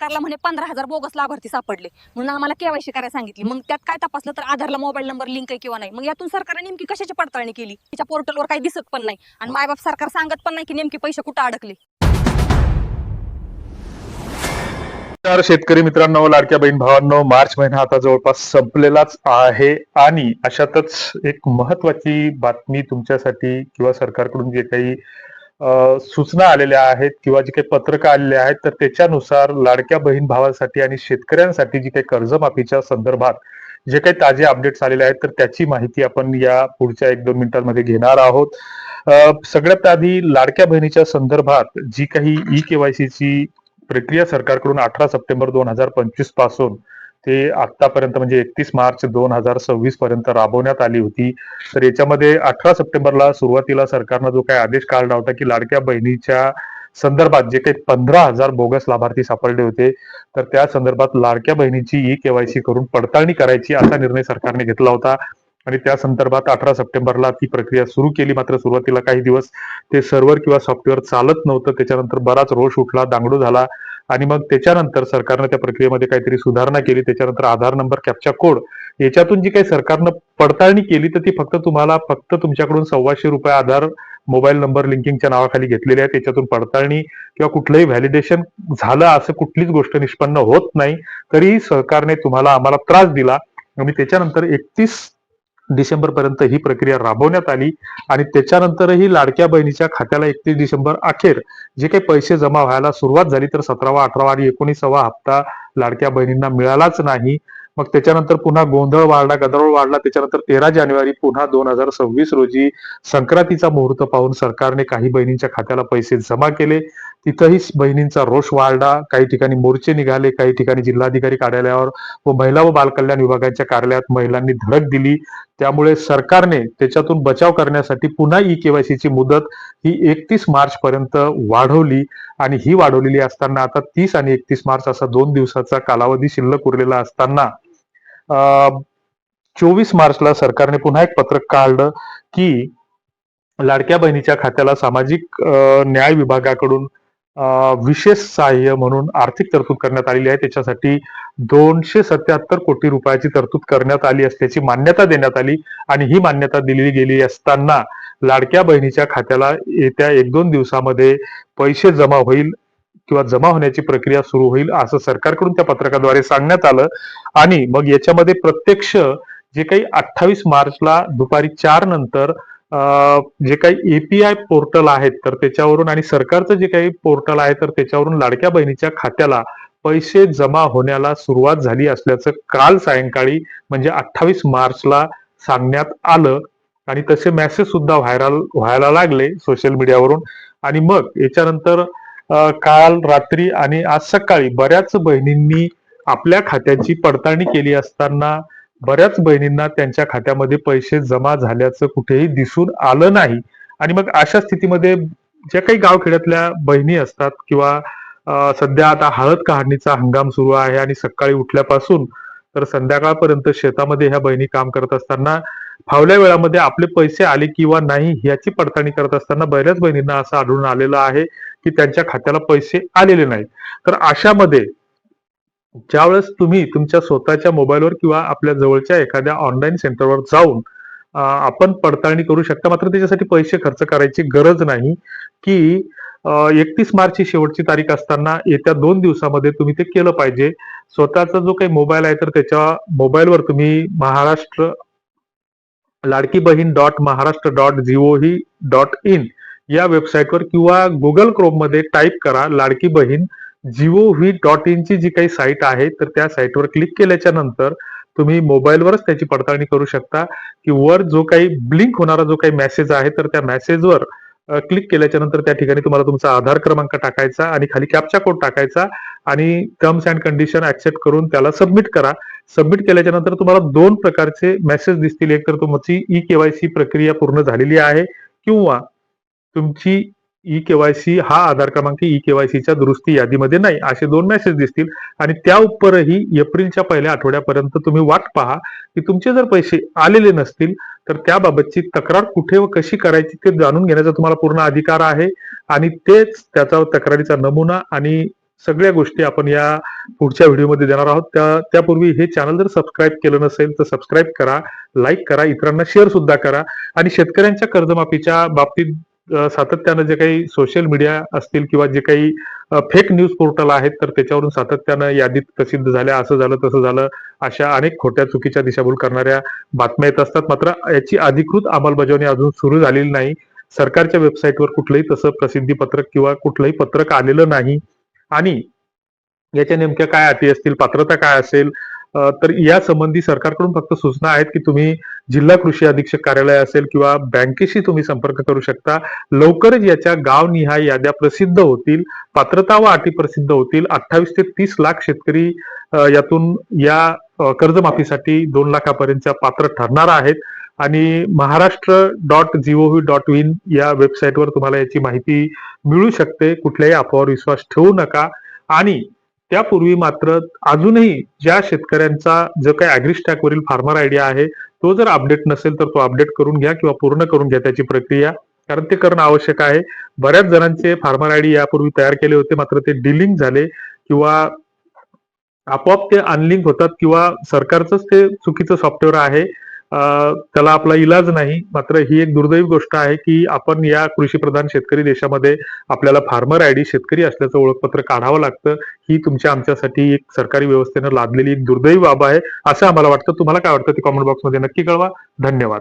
सरकारला म्हणे 15,000 बोगस लाभार्थी सापडले म्हणून आम्हाला केवायसी करायला सांगितली. मग त्यात काय तपासलं तर आधारला मोबाईल नंबर लिंक आहे किंवा नाही. मग यातून सरकारने नेमकी कशाची पडताळणी केली? तिच्या पोर्टलवर काही दिसत पण नाही आणि मायबाप सरकार सांगत पण नाही की नेमके पैसे कुठे अडकले. तर शेतकरी मित्रांनो, लाडक्या बहीण भावांनो, मार्च महिना आता जवळपास संपलेलाच आहे आणि अशातच एक महत्वाची बातमी तुमच्यासाठी किंवा सरकारकडून जे काही सूचना आलेल्या आहेत किंवा जे काही पत्रक आलेले आहेत, तर त्याच्यानुसार लाडक्या बहीण भावांसाठी आणि शेतकऱ्यांसाठी जी काही कर्जमाफीच्या संदर्भात जे काही ताजे अपडेट्स आलेले आहेत, तर त्याची माहिती आपण या पुढच्या 1-2 मिनिटांमध्ये घेणार आहोत. सगळ्यात आधी लाडक्या बहिणीच्या संदर्भात जी काही ई-केवायसी ची प्रक्रिया सरकारकडून 18 सप्टेंबर 2025 पासून ते आतापर्यंत म्हणजे 31 मार्च 2026 पर्यंत राबवण्यात आली होती. तर याच्यामध्ये 18 सप्टेंबरला सुरुवातीला सरकारनं जो काही आदेश काढला होता की लाडक्या बहिणीच्या संदर्भात जे काही 15,000 बोगस लाभार्थी सापडले होते, तर त्या संदर्भात लाडक्या बहिणीची ई-केवायसी करून पडताळणी करायची असा निर्णय सरकारने घेतला होता आणि त्या संदर्भात 18 सप्टेंबरला ती प्रक्रिया सुरू केली. मात्र सुरुवातीला काही दिवस ते सर्व्हर किंवा सॉफ्टवेअर चालत नव्हतं. त्याच्यानंतर बराच रोष उठला, दांगडू झाला आणि मग त्याच्यानंतर सरकारनं त्या प्रक्रियेमध्ये काहीतरी सुधारणा केली. त्याच्यानंतर आधार नंबर, कॅप्चा कोड याच्यातून जी काही सरकारनं पडताळणी केली, तर ती तुम्हाला तुमच्याकडून ₹1,200 आधार मोबाईल नंबर लिंकिंगच्या नावाखाली घेतलेले आहे. त्याच्यातून पडताळणी किंवा कुठलंही व्हॅलिडेशन झालं असं कुठलीच गोष्ट निष्पन्न होत नाही. तरीही सरकारने आम्हाला त्रास दिला आणि त्याच्यानंतर 31 डिसेंबर पर्यंत ही प्रक्रिया राबवण्यात आली आणि त्याच्यानंतरही लाडक्या बहिणीच्या खात्याला 31 डिसेंबर अखेर जे काही पैसे जमा व्हायला सुरुवात झाली, तर 17वा, 18वा आणि 19वा हप्ता लाडक्या बहिणींना मिळालाच नाही. मग त्याच्यानंतर पुन्हा गोंधळ वाढला, गदारोळ वाढला. त्याच्यानंतर 13 जानेवारी पुन्हा 2026 रोजी संक्रांतीचा मुहूर्त पाहून सरकारने काही बहिणींच्या खात्याला पैसे जमा केले. तिथंही बहिणींचा रोष वाढला. काही ठिकाणी मोर्चे निघाले, काही ठिकाणी जिल्हाधिकारी कार्यालयावर व महिला व बालकल्याण विभागाच्या कार्यालयात महिलांनी धडक दिली. त्यामुळे सरकारने त्याच्यातून बचाव करण्यासाठी पुन्हा ई-केवायसी ची मुदत ही 31 मार्च पर्यंत वाढवली आणि ही वाढवलेली असताना आता 30 आणि 31 मार्च असा 2 दिवसाचा कालावधी शिल्लक उरलेला असताना 24 मार्चला सरकारने पुन्हा एक पत्रक काढलं की लाडक्या बहिणीच्या खात्याला सामाजिक न्याय विभागाकडून विशेष सहाय्य म्हणून आर्थिक तरतूद करण्यात आलेली आहे. त्याच्यासाठी 277 कोटी रुपयाची तरतूद करण्यात आली असल्याची मान्यता देण्यात आली आणि ही मान्यता दिली गेली असताना लाडक्या बहिणीच्या खात्याला येत्या 1-2 दिवसामध्ये पैसे जमा होईल किंवा जमा होण्याची प्रक्रिया सुरू होईल असं सरकारकडून त्या पत्रकाद्वारे सांगण्यात आलं. आणि मग याच्यामध्ये प्रत्यक्ष जे काही 28 मार्चला दुपारी 4 नंतर जे काही एपीआय पोर्टल आहेत, तर त्याच्यावरून आणि सरकारचं जे काही पोर्टल आहे, तर त्याच्यावरून लाडक्या बहिणीच्या खात्याला पैसे जमा होण्याला सुरुवात झाली असल्याचं काल सायंकाळी म्हणजे 28 मार्चला सांगण्यात आलं आणि तसे मेसेज सुद्धा व्हायरल व्हायला लागले सोशल मीडियावरून. आणि मग याच्यानंतर काल रात्री आणि आज सकाळी बऱ्याच बहिणींनी आपल्या खात्याची पडताळणी केली असताना बऱ्याच बहिणींना त्यांच्या खात्यामध्ये पैसे जमा झाल्याचं कुठेही दिसून आलं नाही. आणि मग अशा स्थितीमध्ये ज्या काही गावखेड्यातल्या बहिणी असतात किंवा सध्या आता हळद काढणीचा हंगाम सुरू आहे आणि सकाळी उठल्यापासून तर संध्याकाळपर्यंत शेतामध्ये ह्या बहिणी काम करत असताना फावल्या वेळामध्ये आपले पैसे आले किंवा नाही याची पडताळणी करत असताना बऱ्याच बहिणींना असं आढळून आलेलं आहे की त्यांच्या खात्याला पैसे आलेले नाही. तर अशामध्ये ज्यावेळेस तुम्ही तुमच्या स्वतःच्या मोबाईलवर किंवा आपल्या जवळच्या एखाद्या ऑनलाईन सेंटरवर जाऊन आपण पडताळणी करू शकता. मात्र त्याच्यासाठी पैसे खर्च करायची गरज नाही की 31 मार्च ही शेवटची तारीख असताना येत्या 2 दिवसामध्ये तुम्ही ते केलं पाहिजे. स्वतःचा जो काही मोबाईल आहे, तर त्याच्या मोबाईलवर तुम्ही महाराष्ट्र लाडकी बहीण .महाराष्ट्र.gov.in या वेबसाईटवर किंवा गुगल क्रोम मध्ये टाईप करा लाडकी बहीण gov.in ची जी काही साईट आहे, तर त्या साईटवर क्लिक केल्याच्या नंतर तुम्ही मोबाईलवरच त्याची पडताळणी करू शकता की वर जो काही ब्लिंक होणारा जो काही मेसेज आहे, तर त्या मेसेजवर क्लिक केल्याच्या नंतर त्या ठिकाणी तुम्हाला तुमचा आधार क्रमांक टाकायचा आणि खाली कॅप्चा कोड टाकायचा आणि टर्म्स अँड कंडिशन ऍक्सेप्ट करून त्याला सबमिट करा. सबमिट केल्याच्या नंतर तुम्हाला 2 प्रकारचे मेसेज दिसतील. एक तर तुमची ई-केवायसी प्रक्रिया पूर्ण झालेली आहे किंवा तुमची ई-केवायसी हा आधार क्रमांक ई-केवायसीच्या दुरुस्ती यादीमध्ये नाही, असे 2 मेसेज दिसतील. आणि त्या उपरही एप्रिलच्या पहिल्या आठवड्यापर्यंत तुम्ही वाट पहा की तुमचे जर पैसे आलेले नसतील तर त्याबाबतची तक्रार कुठे व कशी करायची ते जाणून घेण्याचा तुम्हाला पूर्ण अधिकार आहे. आणि तेच त्याचा तक्रारीचा नमुना आणि सगळ्या गोष्टी आपण या पुढच्या व्हिडिओमध्ये देणार आहोत. त्यापूर्वी हे चॅनल जर सबस्क्राईब केलं नसेल तर सबस्क्राईब करा, लाईक करा, इतरांना शेअर सुद्धा करा. आणि शेतकऱ्यांच्या कर्जमाफीच्या बाबतीत सातत्यानं जे काही सोशल मीडिया असतील किंवा जे काही फेक न्यूज पोर्टल आहेत तर त्याच्यावरून सातत्यानं यादीत प्रसिद्ध झाल्या, असं झालं तसं झालं, अशा अनेक खोट्या चुकीच्या दिशाभूल करणाऱ्या बातम्या येत असतात. मात्र याची अधिकृत अंमलबजावणी अजून सुरू झालेली नाही. सरकारच्या वेबसाईटवर कुठलंही तसं प्रसिद्धी पत्रक किंवा कुठलंही पत्रक आलेलं नाही. आणि याच्या नेमक्या काय अटी असतील, पात्रता काय असेल, तर या संबंधी सरकारकडून फक्त सूचना आहेत की तुम्ही जिल्हा कृषी अधीक्षक कार्यालय असेल किंवा बँकेशी तुम्ही संपर्क करू शकता. लवकरच याच्या गावनिहाय याद्या प्रसिद्ध होतील, पात्रता व अटी प्रसिद्ध होतील. 28 ते 30 लाख शेतकरी यातून या कर्जमाफीसाठी 2 लाखापर्यंतच्या पात्र ठरणार आहेत. आणि महाराष्ट्र.gov.in या वेबसाईटवर तुम्हाला याची माहिती मिळू शकते. कुठल्याही अफवावर विश्वास ठेवू नका. आणि त्यापूर्वी मात्र अजूनही ज्या शेतकऱ्यांचा जो काही ॲग्रीस्टॅक वरील फार्मर आयडिया आहे तो जर अपडेट नसेल तर तो अपडेट करून घ्या किंवा पूर्ण करून घ्या त्याची प्रक्रिया, कारण ते करणं आवश्यक आहे. बऱ्याच जणांचे फार्मर आयडी यापूर्वी तयार केले होते, मात्र ते डिलिंक झाले किंवा आपोआप ते अनलिंक होतात किंवा सरकारचंच ते चुकीचं सॉफ्टवेअर आहे, त्याला आपला इलाज नाही. मात्र ही एक दुर्दैवी गोष्ट आहे की आपण या कृषीप्रधान शेतकरी देशामध्ये आपल्याला फार्मर आयडी शेतकरी असल्याचं ओळखपत्र काढावं लागतं. ही तुमच्या आमच्यासाठी एक सरकारी व्यवस्थेनं लादलेली एक दुर्दैवी बाब आहे असं आम्हाला वाटतं. तुम्हाला काय वाटतं ते कॉमेंट बॉक्समध्ये नक्की कळवा. धन्यवाद.